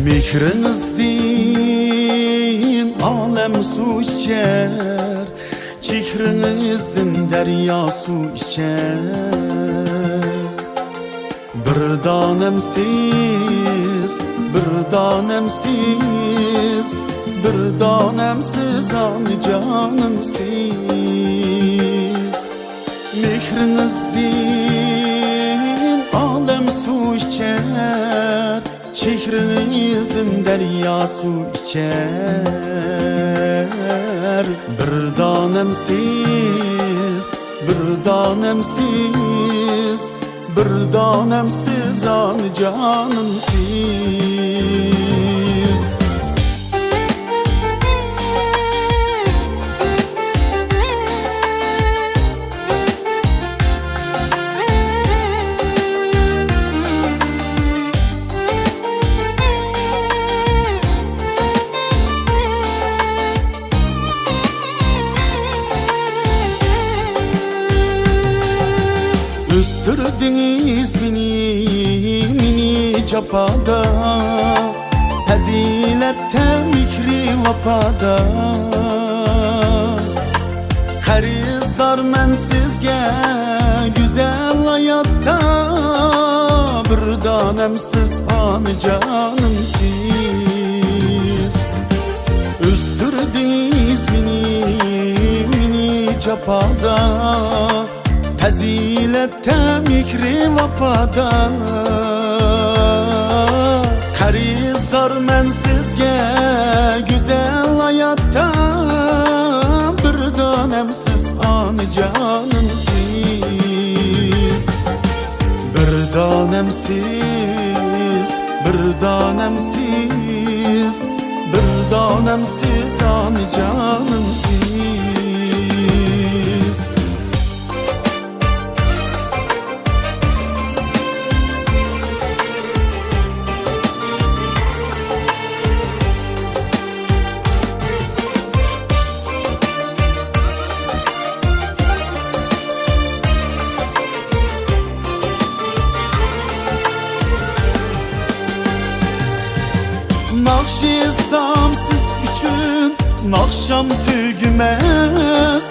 Mehrinizden alem su içer, Çehrinizden derya su içer. Bir danemsiz, bir danemsiz, bir danemsiz an canımsiz. Mehrinizden alem su içer, Çehrinizden derya su içer. Bir danemsiz, bir danemsiz, bir danemsiz an canımsiz. Üstürdünüz mini capada, Fezilette mikri vapada. Qarizdor men sizge güzel hayatta, bir danemsiz an canımsiz. Üstürdünüz mini capada, Fezilette mikri vapada. Qarizdor men sizge güzel hayatta, bir danemsiz an canımsiz. Bir danemsiz, bir danemsiz, bir danemsiz an canımsiz. Nakşisam siz üçün nakşam tügümez,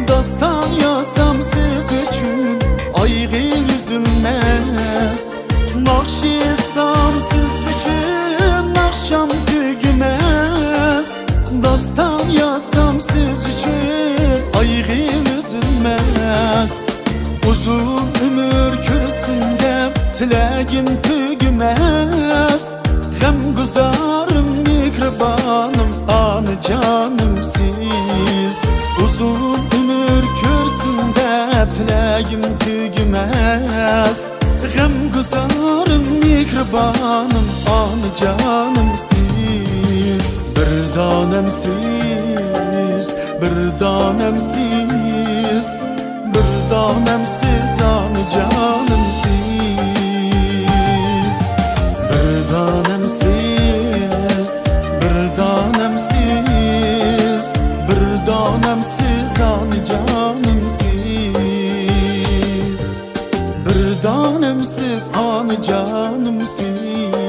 Dastan yazsam siz üçün aygı üzülmez. Nakşisam siz üçün nakşam tügümez, Dastan yazsam siz üçün aygı üzülmez. Uzun ömür kürsün dep tilegim tügümez, Hem guzarım mihribanım an canımsiz. Uzun ömür kürsün de tilegim tügümez, Hem guzarım mihribanım an canımsiz. Bir danemsiz, bir danemsiz, bir danemsiz an canımsiz. Bir danemsiz, bir danemsiz, bir danemsiz an canımsiz. Bir danemsiz an canımsiz.